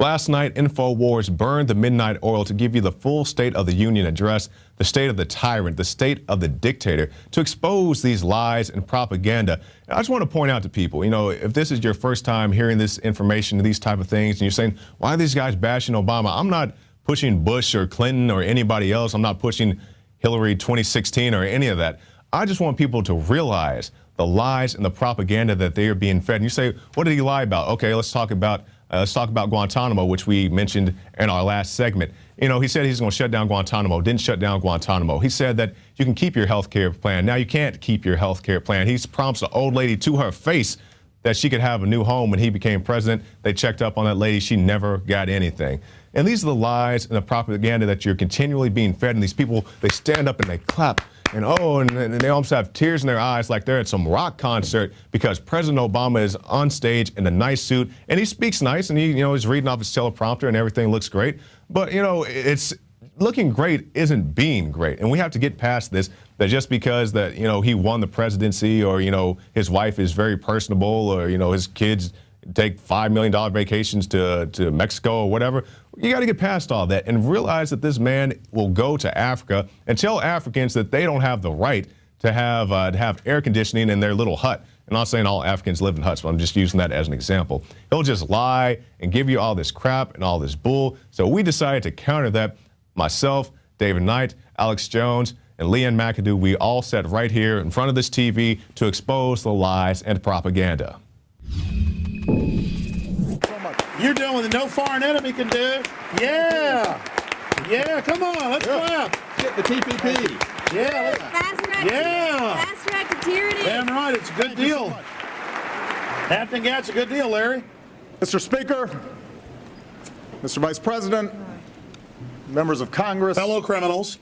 Last night, InfoWars burned the midnight oil to give you the full State of the Union address, the state of the tyrant, the state of the dictator, to expose these lies and propaganda. And I just want to point out to people, you know, if this is your first time hearing this information, these type of things, and you're saying, why are these guys bashing Obama? I'm not pushing Bush or Clinton or anybody else. I'm not pushing Hillary 2016 or any of that. I just want people to realize the lies and the propaganda that they are being fed. And you say, what did he lie about? Okay, let's talk about Guantanamo, which we mentioned in our last segment. You know, he said he's going to shut down Guantanamo, didn't shut down Guantanamo. He said that you can keep your health care plan. Now you can't keep your health care plan. He's promised an old lady to her face that she could have a new home when he became president. They checked up on that lady. She never got anything. And these are the lies and the propaganda that you're continually being fed. And these people, they stand up and they clap. And and they almost have tears in their eyes like they're at some rock concert because President Obama is on stage in a nice suit and he speaks nice and he's reading off his teleprompter and everything looks great. But, it's looking great isn't being great. And we have to get past this, that just because that, he won the presidency or, his wife is very personable or, his kids take $5 million vacations to Mexico or whatever. You got to get past all that and realize that this man will go to Africa and tell Africans that they don't have the right to have air conditioning in their little hut. I'm not saying all Africans live in huts, but I'm just using that as an example. He'll just lie and give you all this crap and all this bull. So we decided to counter that. Myself, David Knight, Alex Jones, and Leanne McAdoo, we all sat right here in front of this TV to expose the lies and propaganda. You're doing what no foreign enemy can do. Yeah. Yeah, come on, let's clap. Get the TPP. Yeah. Fast track to tyranny. Damn right, it's a good deal. Captain Gat's a good deal, Larry. Mr. Speaker, Mr. Vice President, members of Congress, fellow criminals,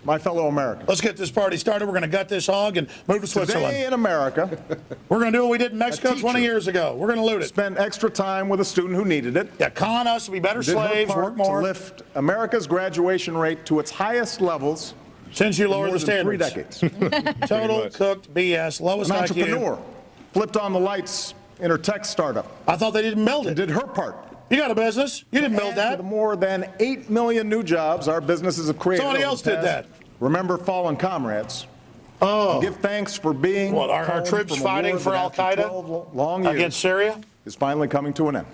my fellow Americans. Let's get this party started. We're going to gut this hog and move to Switzerland. Today in America, we're going to do what we did in Mexico 20 years ago. We're going to loot it. Spend extra time with a student who needed it. Yeah, con us to be better slaves, work more. To lift America's graduation rate to its highest levels since you lowered the standards. 3 decades. Total cooked BS. Lowest An IQ. entrepreneur flipped on the lights in her tech startup. I thought they didn't build it. Did her part. You got a business. You didn't build that. To the more than 8 million new jobs our businesses have created. Somebody else did that. Remember fallen comrades. Oh. Give thanks for being. What, our troops fighting for Al-Qaeda long years against Syria is finally coming to an end.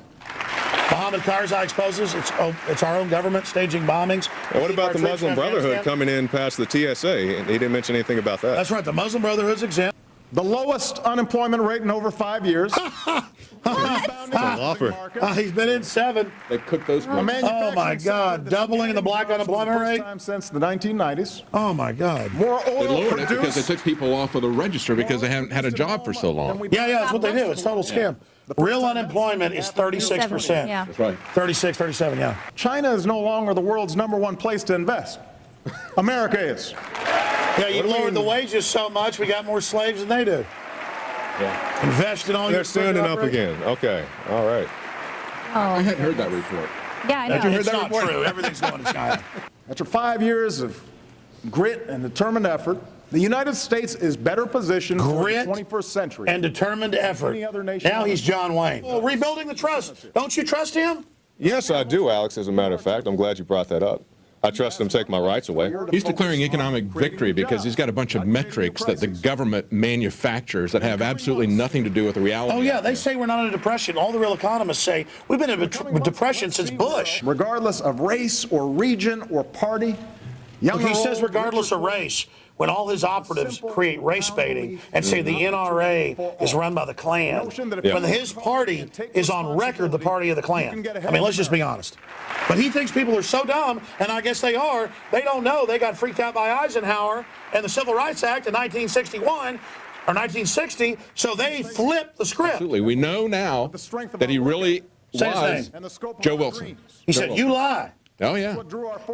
Mohammed Karzai exposes it's our own government staging bombings. And what about the Muslim Brotherhood coming in past the TSA? And he didn't mention anything about that. That's right. The Muslim Brotherhood's exempt. The lowest unemployment rate in over 5 years. He's been in 7. They cooked those. Oh my God! Doubling the black unemployment rate since the 1990s. Oh my God! More oil They lowered produced. it because they took people off of the register because they haven't had a job for so long. Yeah, that's what they do. It's a total scam. Real unemployment is 36%. Yeah. That's right. 36, 37, yeah. China is no longer the world's #1 place to invest. America is. Yeah, you lowered the wages so much, we got more slaves than they do. Yeah. Invested on. They're standing up again. Okay. All right. I hadn't heard that report. Yeah, I know. It's not true. Everything's going to China. After 5 years of grit and determined effort, the United States is better positioned for the 21st century. And determined effort. Any other nation Now he's John Wayne. Well, rebuilding the trust. Don't you trust him? Yes, I do, Alex, as a matter of fact. I'm glad you brought that up. I trust him to take my rights away. He's declaring economic victory because he's got a bunch of metrics that the government manufactures that have absolutely nothing to do with the reality. Oh, yeah, they say we're not in a depression. All the real economists say we've been in a depression since Bush. Regardless of race or region or party. He says regardless of race. When all his operatives create race baiting and say the NRA is run by the Klan, when his party is on record the party of the Klan. I mean, let's just be honest. But he thinks people are so dumb, and I guess they are, they don't know they got freaked out by Eisenhower and the Civil Rights Act in 1961 or 1960, so they flipped the script. Absolutely. We know now that he really was Joe Wilson. He said, you lie. Oh, yeah.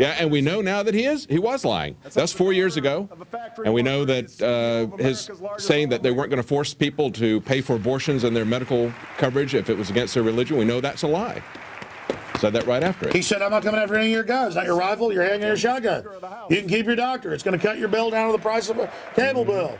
Yeah, and we know now that he was lying. That's 4 years ago. And we know that his saying that they weren't going to force people to pay for abortions and their medical coverage if it was against their religion, we know that's a lie. Said that right after it. He said, I'm not coming after any of your guns. Not your rifle, your handgun, your shotgun. You can keep your doctor. It's going to cut your bill down to the price of a cable bill.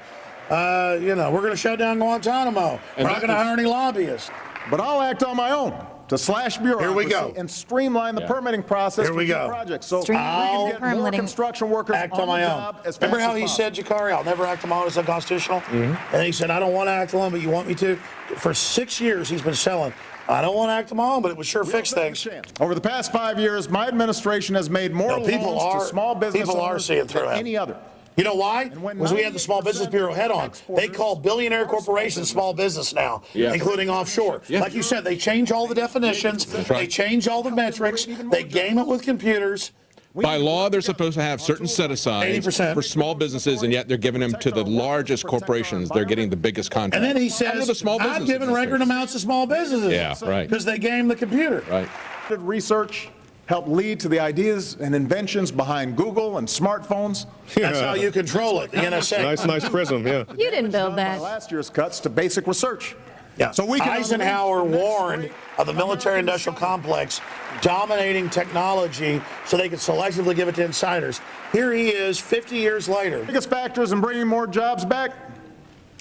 We're going to shut down Guantanamo. We're not going to hire any lobbyists. But I'll act on my own. to slash bureaucracy and streamline the permitting process for projects so we can get more construction workers act on my own. Remember how he said, Jakari, I'll never act on my own, it's unconstitutional? And then he said, I don't want to act alone, but you want me to? For 6 years, he's been selling, I don't want to act on my own, but it would sure fix things. Over the past 5 years, my administration has made more loans to small business owners than any other. You know why? Because we had the Small Business Bureau head on. They call billionaire corporations small business now, including offshore. Like you said, they change all the definitions. They change all the metrics. They game it with computers. By law, they're supposed to have certain set-asides for small businesses, and yet they're giving them to the largest corporations. They're getting the biggest contracts. And then he says, I've given record amounts to small businesses. Yeah, right. Because they game the computer. Right. Research helped lead to the ideas and inventions behind Google and smartphones. That's how you control it, the NSA. Nice prism, yeah. You didn't build that. Last year's cuts to basic research. Yeah. So we can Eisenhower warned of the military-industrial complex dominating technology so they could selectively give it to insiders. Here he is 50 years later. The biggest factors in bringing more jobs back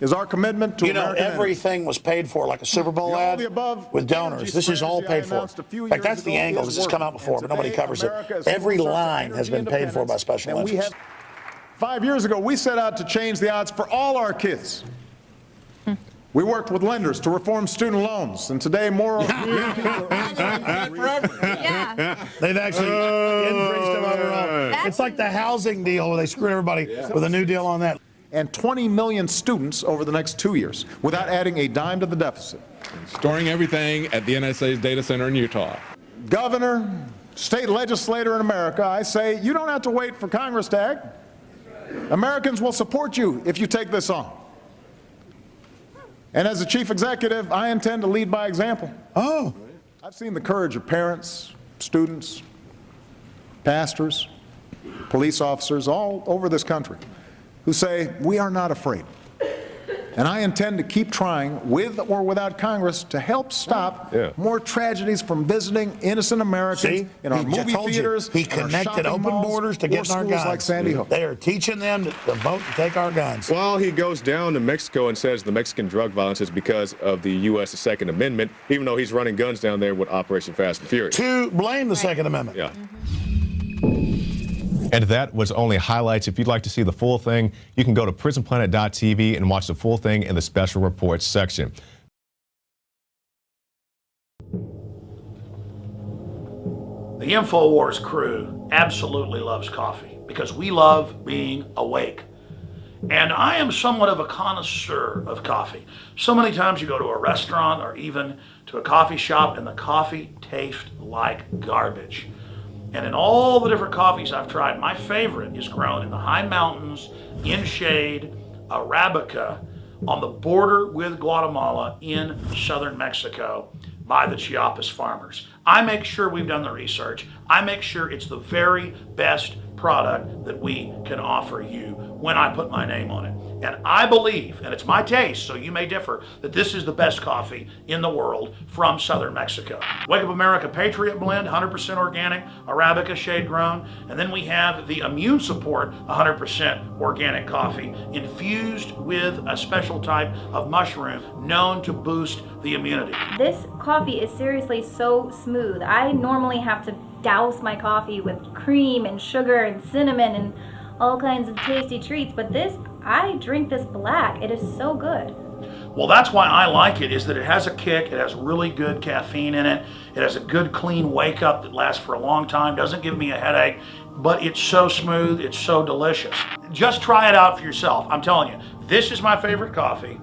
is our commitment to American everything was paid for, like a Super Bowl ad with donors. This is all paid for. In fact, that's the angle. This has come out before, but nobody covers it. Every line has been paid for by special interests. 5 years ago, we set out to change the odds for all our kids. We worked with lenders to reform student loans, and today more They've actually increased them overall. It's like the housing deal where they screwed everybody with a new deal on that. And 20 million students over the next 2 years without adding a dime to the deficit. Storing everything at the NSA's data center in Utah. Governor, state legislator in America, I say you don't have to wait for Congress to act. Americans will support you if you take this on. And as the chief executive, I intend to lead by example. I've seen the courage of parents, students, pastors, police officers all over this country who say, we are not afraid. And I intend to keep trying, with or without Congress, to help stop more tragedies from visiting innocent Americans in our movie theaters. He connected open borders to getting our guns. Like Sandy Hook. They are teaching them to vote to take our guns. Well, he goes down to Mexico and says the Mexican drug violence is because of the U.S. Second Amendment, even though he's running guns down there with Operation Fast and Furious. To blame the Second Amendment. Yeah. And that was only highlights. If you'd like to see the full thing, you can go to prisonplanet.tv and watch the full thing in the special reports section. The InfoWars crew absolutely loves coffee because we love being awake. And I am somewhat of a connoisseur of coffee. So many times you go to a restaurant or even to a coffee shop and the coffee tastes like garbage. And in all the different coffees I've tried, my favorite is grown in the high mountains, in shade, Arabica, on the border with Guatemala in southern Mexico by the Chiapas farmers. I make sure we've done the research. I make sure it's the very best product that we can offer you when I put my name on it. And I believe, and it's my taste, so you may differ, that this is the best coffee in the world from southern Mexico. Wake Up America Patriot Blend, 100% organic, Arabica shade grown. And then we have the Immune Support, 100% organic coffee, infused with a special type of mushroom known to boost the immunity. This coffee is seriously so smooth. I normally have to douse my coffee with cream and sugar and cinnamon and all kinds of tasty treats, but this, I drink this black. It is so good. Well, that's why I like it, is that it has a kick, it has really good caffeine in it, it has a good clean wake up that lasts for a long time, doesn't give me a headache, but it's so smooth, it's so delicious. Just try it out for yourself. I'm telling you, this is my favorite coffee.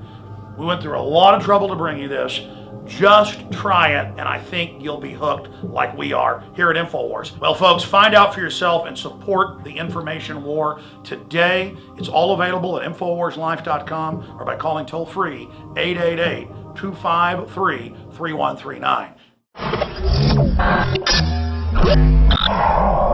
We went through a lot of trouble to bring you this. Just try it, and I think you'll be hooked like we are here at InfoWars. Well, folks, find out for yourself and support the information war today. It's all available at InfoWarsLife.com or by calling toll-free 888-253-3139.